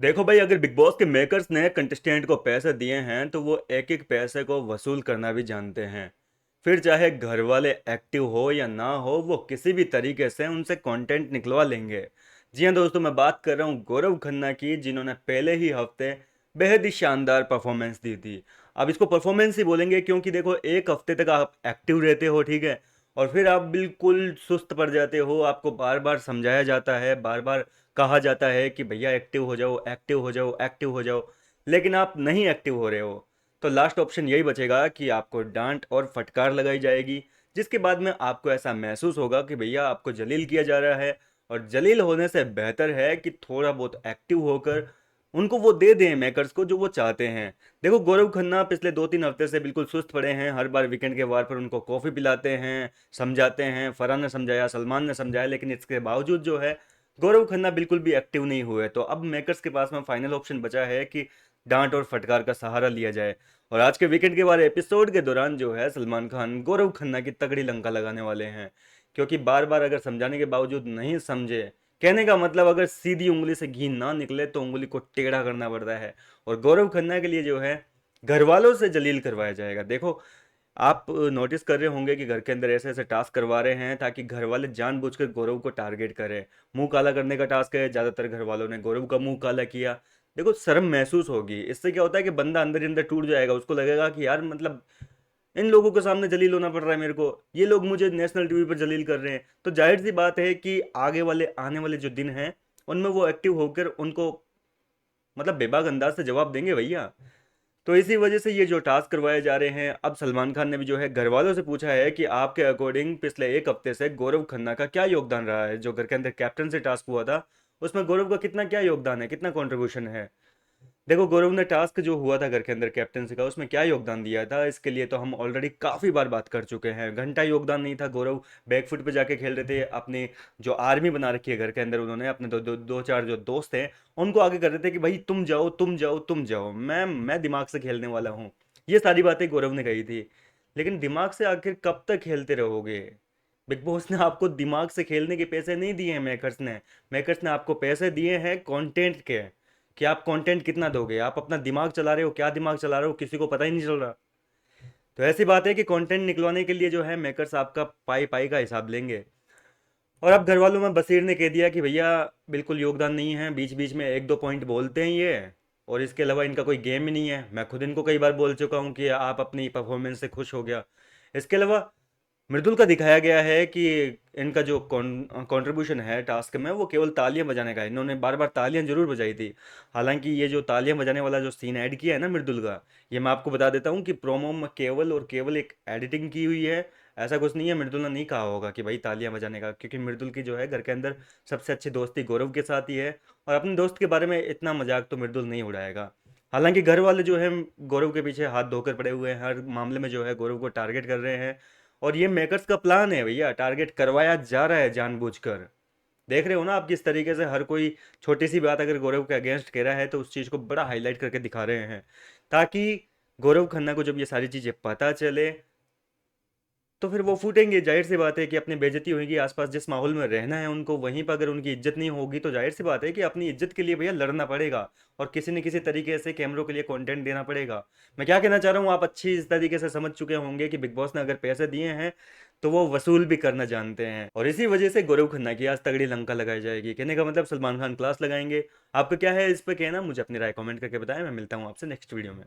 देखो भाई, अगर बिग बॉस के मेकर्स ने कंटेस्टेंट को पैसे दिए हैं तो वो एक एक पैसे को वसूल करना भी जानते हैं। फिर चाहे घर वाले एक्टिव हो या ना हो, वो किसी भी तरीके से उनसे कंटेंट निकलवा लेंगे। जी हाँ दोस्तों, मैं बात कर रहा हूँ गौरव खन्ना की, जिन्होंने पहले ही हफ्ते बेहद ही शानदार परफॉर्मेंस दी थी। अब इसको परफॉर्मेंस ही बोलेंगे क्योंकि देखो, एक हफ्ते तक आप एक्टिव रहते हो, ठीक है, और फिर आप बिल्कुल सुस्त पड़ जाते हो। आपको बार बार समझाया जाता है, बार बार कहा जाता है कि भैया एक्टिव हो जाओ, एक्टिव हो जाओ, एक्टिव हो जाओ, लेकिन आप नहीं एक्टिव हो रहे हो। तो लास्ट ऑप्शन यही बचेगा कि आपको डांट और फटकार लगाई जाएगी, जिसके बाद में आपको ऐसा महसूस होगा कि भैया आपको जलील किया जा रहा है। और जलील होने से बेहतर है कि थोड़ा बहुत एक्टिव होकर उनको वो दे दें, मेकर्स को, जो वो चाहते हैं। देखो, गौरव खन्ना पिछले 2-3 हफ्ते से बिल्कुल सुस्त पड़े हैं। हर बार वीकेंड के वार पर उनको कॉफ़ी पिलाते हैं, समझाते हैं, फरहान ने समझाया, सलमान ने समझाया, लेकिन इसके बावजूद जो है गौरव खन्ना बिल्कुल भी एक्टिव नहीं हुए। तो अब मेकर्स के पास में फाइनल ऑप्शन बचा है कि डांट और फटकार का सहारा लिया जाए। और आज के वीकेंड के बारे एपिसोड के दौरान जो है सलमान खान गौरव खन्ना की तगड़ी लंका लगाने वाले हैं, क्योंकि बार बार अगर समझाने के बावजूद नहीं समझे, कहने का मतलब अगर सीधी उंगली से घी ना निकले तो उंगली को टेढ़ा करना पड़ता है। और गौरव खन्ना के लिए जो है घर वालों से जलील करवाया जाएगा। देखो, आप नोटिस कर रहे होंगे कि घर के अंदर ऐसे ऐसे टास्क करवा रहे हैं ताकि घर वाले जानबूझकर गौरव को टारगेट करें। मुंह काला करने का टास्क है, ज्यादातर घर वालों ने गौरव का मुंह काला किया। देखो, शर्म महसूस होगी। इससे क्या होता है कि बंदा अंदर ही अंदर टूट जाएगा। उसको लगेगा कि यार, मतलब इन लोगों के सामने जलील होना पड़ रहा है मेरे को, ये लोग मुझे नेशनल टीवी पर जलील कर रहे हैं। तो जाहिर सी बात है कि आगे वाले आने वाले जो दिन हैं उनमें वो एक्टिव होकर उनको, मतलब बेबाक अंदाज से जवाब देंगे भैया। तो इसी वजह से ये जो टास्क करवाए जा रहे हैं, अब सलमान खान ने भी जो है घर वालों से पूछा है कि आपके अकॉर्डिंग पिछले एक हफ्ते से गौरव खन्ना का क्या योगदान रहा है। जो घर के अंदर कैप्टन से टास्क हुआ था, उसमें गौरव का कितना क्या योगदान है, कितना कंट्रीब्यूशन है। देखो, गौरव ने टास्क जो हुआ था घर के अंदर कैप्टनसी का, उसमें क्या योगदान दिया था, इसके लिए तो हम ऑलरेडी काफ़ी बार बात कर चुके हैं। घंटा योगदान नहीं था। गौरव बैकफुट पे जाके खेल रहे थे। अपनी जो आर्मी बना रखी है घर के अंदर, उन्होंने अपने दो चार जो दोस्त हैं उनको आगे कर रहे थे कि भाई तुम जाओ, तुम जाओ, तुम जाओ, मैं दिमाग से खेलने वाला हूँ। ये सारी बातें गौरव ने कही थी। लेकिन दिमाग से आखिर कब तक खेलते रहोगे? बिग बॉस ने आपको दिमाग से खेलने के पैसे नहीं दिए हैं। मेकर्स ने आपको पैसे दिए हैं कंटेंट के, कि आप कंटेंट कितना दोगे। आप अपना दिमाग चला रहे हो, क्या दिमाग चला रहे हो किसी को पता ही नहीं चल रहा। तो ऐसी बात है कि कंटेंट निकलवाने के लिए जो है मेकर्स आपका पाई पाई का हिसाब लेंगे। और अब घर वालों में बसीर ने कह दिया कि भैया बिल्कुल योगदान नहीं है, बीच बीच में एक दो पॉइंट बोलते हैं ये, और इसके अलावा इनका कोई गेम ही नहीं है। मैं खुद इनको कई बार बोल चुका हूँ कि आप अपनी परफॉर्मेंस से खुश हो गया। इसके अलावा मृदुल का दिखाया गया है कि इनका जो कंट्रीब्यूशन है टास्क में, वो केवल तालियां बजाने का है। इन्होंने बार बार तालियां जरूर बजाई थी। हालांकि ये जो तालियां बजाने वाला जो सीन ऐड किया है ना मृदुल का, ये मैं आपको बता देता हूँ कि प्रोमो में केवल और केवल एक एडिटिंग की हुई है। ऐसा कुछ नहीं है। मृदुल ने नहीं कहा होगा कि भाई तालियां बजाने का, क्योंकि मृदुल की जो है घर के अंदर सबसे अच्छी दोस्ती गौरव के साथ ही है। और अपने दोस्त के बारे में इतना मजाक तो मृदुल नहीं उड़ाएगा। हालांकि घर वाले जो है गौरव के पीछे हाथ धोकर पड़े हुए हैं, हर मामले में जो है गौरव को टारगेट कर रहे हैं। और ये मेकर्स का प्लान है भैया, टारगेट करवाया जा रहा है जानबूझकर। देख रहे हो ना आप किस तरीके से हर कोई छोटी सी बात अगर गौरव के अगेंस्ट कह रहा है तो उस चीज़ को बड़ा हाईलाइट करके दिखा रहे हैं, ताकि गौरव खन्ना को जब ये सारी चीज़ें पता चले तो फिर वो फूटेंगे। जाहिर सी बात है कि अपनी बेइज्जती होगी। आसपास जिस माहौल में रहना है उनको, वहीं पर अगर उनकी इज्जत नहीं होगी तो जाहिर सी बात है कि अपनी इज्जत के लिए भैया लड़ना पड़ेगा। और किसी न किसी तरीके से कैमरों के लिए कंटेंट देना पड़ेगा। मैं क्या कहना चाह रहा हूँ, आप अच्छी इस तरीके से समझ चुके होंगे कि बिग बॉस ने अगर पैसे दिए हैं तो वो वसूल भी करना जानते हैं। और इसी वजह से गौरव खन्ना की आज तगड़ी लंका लगाई जाएगी। कहने का मतलब सलमान खान क्लास लगाएंगे। आपका क्या है इस पे कहना, मुझे अपनी राय कमेंट करके बताएं। मैं मिलता हूँ आपसे नेक्स्ट वीडियो में।